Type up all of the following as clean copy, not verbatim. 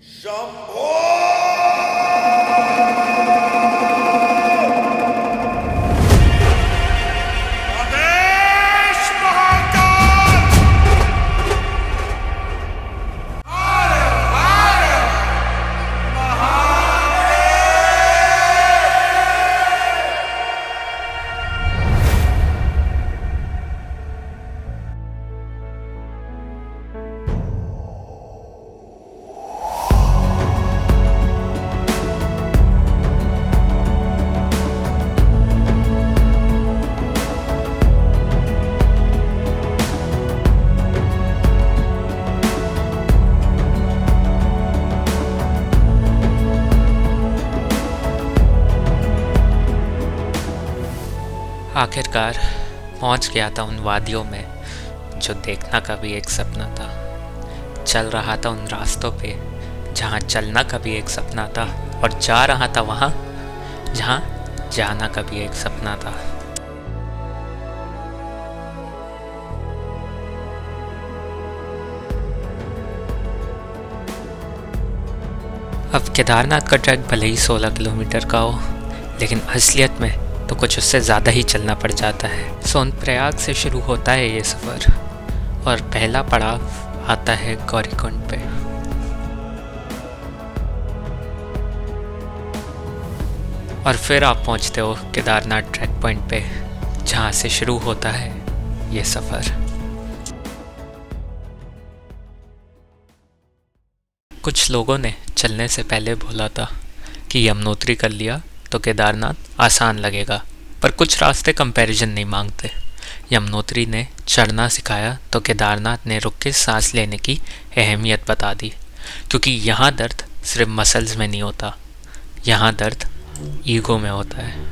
शंभो। आदेश महाकाल। हर हर आखिरकार पहुंच गया था उन वादियों में जो देखना का भी एक सपना था। चल रहा था उन रास्तों पे जहां चलना का भी एक सपना था, और जा रहा था वहां जहां जाना का भी एक सपना था। अब केदारनाथ का ट्रैक भले ही 16 किलोमीटर का हो, लेकिन असलियत में तो कुछ उससे ज़्यादा ही चलना पड़ जाता है। सोनप्रयाग से शुरू होता है ये सफ़र, और पहला पड़ाव आता है गौरीकुंड पे। और फिर आप पहुंचते हो केदारनाथ ट्रैक पॉइंट पे, जहां से शुरू होता है ये सफ़र। कुछ लोगों ने चलने से पहले बोला था कि यमुनोत्री कर लिया तो केदारनाथ आसान लगेगा, पर कुछ रास्ते कंपैरिजन नहीं मांगते। यमुनोत्री ने चढ़ना सिखाया तो केदारनाथ ने रुक के सांस लेने की अहमियत बता दी, क्योंकि यहाँ दर्द सिर्फ मसल्स में नहीं होता, यहाँ दर्द ईगो में होता है।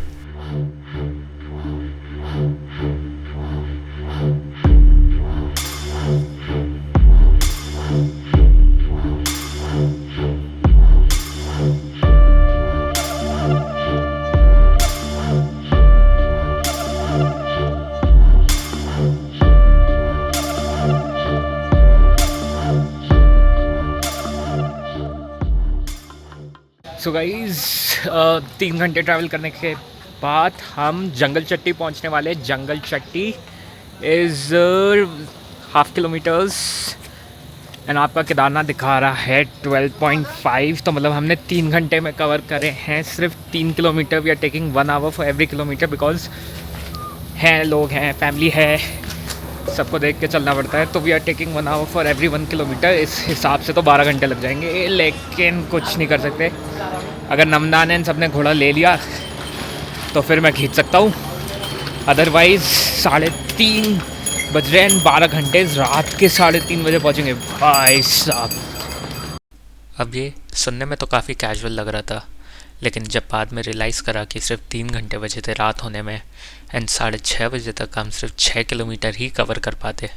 सो गाइज 3 घंटे ट्रैवल करने के बाद हम जंगल चट्टी पहुंचने वाले। जंगल चट्टी इज़ 1/2 किलोमीटर्स एंड आपका केदारनाथ दिखा रहा है 12.5। तो मतलब हमने 3 घंटे में कवर करे हैं सिर्फ 3 kilometre. We are taking 1 hour for every kilometre, because हैं लोग हैं, फैमिली है, सबको देख के चलना पड़ता है। तो we are taking 1 hour for every 1 kilometre. इस हिसाब से तो 12 घंटे लग जाएंगे, लेकिन कुछ नहीं कर सकते। अगर नमदान ने सबने घोड़ा ले लिया तो फिर मैं खींच सकता हूँ, अदरवाइज़ 3:30 बज रहे हैं, 12 घंटे रात के 3:30 बजे पहुँचेंगे भाई साहब। अब ये सुनने में तो काफ़ी कैजुअल लग रहा था, लेकिन जब बाद में रियलाइज़ करा कि सिर्फ 3 घंटे बचे थे रात होने में, एंड 6:30 बजे तक हम सिर्फ 6 किलोमीटर ही कवर कर पाते,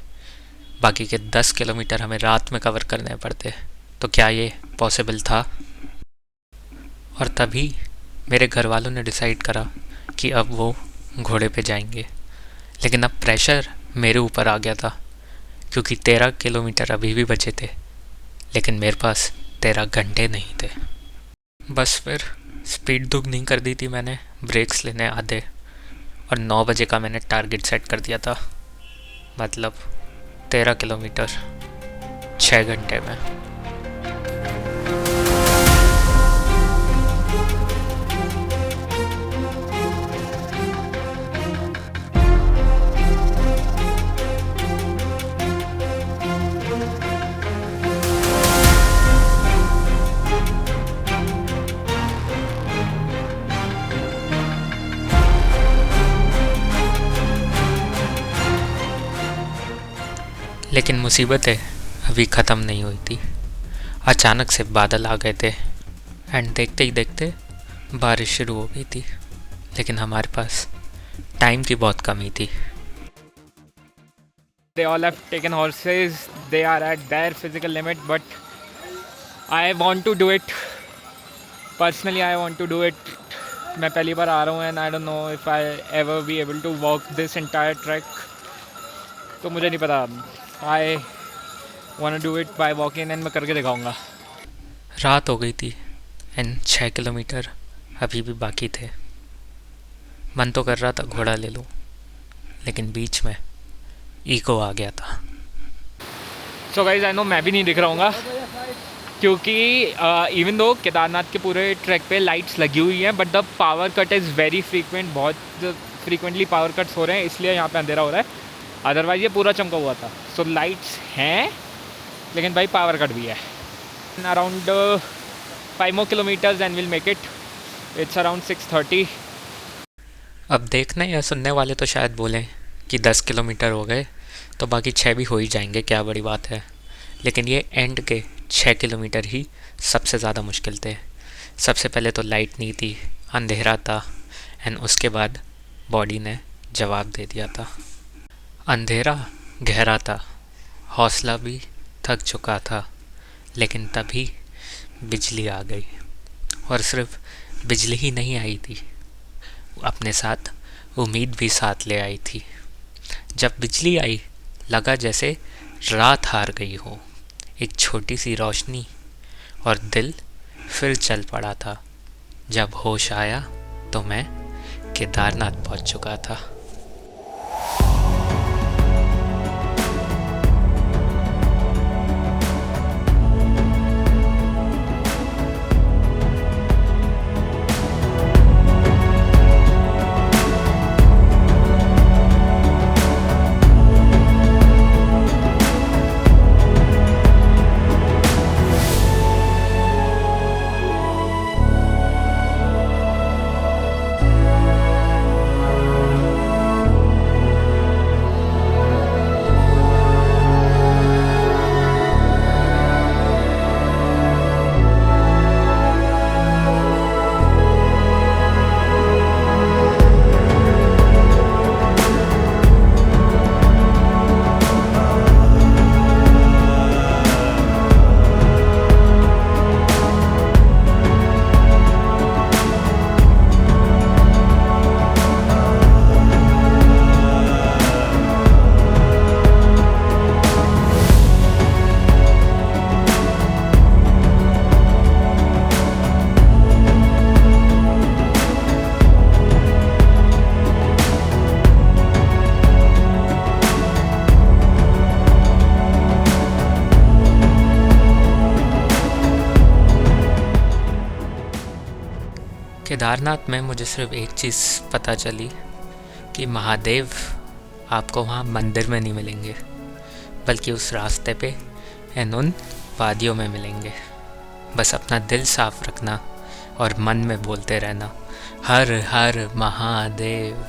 बाकी के 10 किलोमीटर हमें रात में कवर करने पड़ते, तो क्या ये पॉसिबल था? और तभी मेरे घर वालों ने डिसाइड करा कि अब वो घोड़े पे जाएंगे। लेकिन अब प्रेशर मेरे ऊपर आ गया था, क्योंकि 13 किलोमीटर अभी भी बचे थे, लेकिन मेरे पास 13 घंटे नहीं थे। बस फिर स्पीड दुगनी कर दी थी मैंने, ब्रेक्स लेने आधे, और 9 बजे का मैंने टारगेट सेट कर दिया था। मतलब 13 किलोमीटर 6 घंटे में। लेकिन मुसीबतें अभी ख़त्म नहीं हुई थी। अचानक से बादल आ गए थे, एंड देखते ही देखते बारिश शुरू हो गई थी। लेकिन हमारे पास टाइम की बहुत कमी थी। They all have taken horses, they are at their physical limit, but I want to do it. Personally, I want to do it. मैं पहली बार आ रहा हूँ and I don't know if I ever be able to walk this entire track. तो मुझे नहीं पता, I want to do it by walking and मैं करके दिखाऊंगा। रात हो गई थी एंड 6 किलोमीटर अभी भी बाकी थे। मन तो कर रहा था घोड़ा ले लूं, लेकिन बीच में ईको आ गया था। सो गाइज आई नो मैं भी नहीं दिख रहा हूँ, क्योंकि इवन दो केदारनाथ के पूरे ट्रैक पे लाइट्स लगी हुई हैं, but the power cut is very frequent. बहुत फ्रीक्वेंटली पावर कट्स हो रहे हैं, इसलिए यहाँ पे अंधेरा हो रहा है। अदरवाइज ये पूरा चमका हुआ था। सो लाइट्स हैं, लेकिन भाई पावर कट भी है। Around 5 more kilometers and we'll make it. It's around 6:30. अब देखने या सुनने वाले तो शायद बोलें कि 10 किलोमीटर हो गए तो बाकी 6 भी हो ही जाएंगे, क्या बड़ी बात है। लेकिन ये एंड के 6 किलोमीटर ही सबसे ज़्यादा मुश्किल थे। सबसे पहले तो लाइट नहीं थी, अंधेरा था, एंड उसके बाद बॉडी ने जवाब दे दिया था। अंधेरा गहरा था, हौसला भी थक चुका था, लेकिन तभी बिजली आ गई। और सिर्फ बिजली ही नहीं आई थी, अपने साथ उम्मीद भी साथ ले आई थी। जब बिजली आई लगा जैसे रात हार गई हो, एक छोटी सी रोशनी, और दिल फिर चल पड़ा था। जब होश आया तो मैं केदारनाथ पहुंच चुका था। केदारनाथ में मुझे सिर्फ एक चीज़ पता चली कि महादेव आपको वहाँ मंदिर में नहीं मिलेंगे, बल्कि उस रास्ते पे एंड उन वादियों में मिलेंगे। बस अपना दिल साफ रखना और मन में बोलते रहना, हर हर महादेव।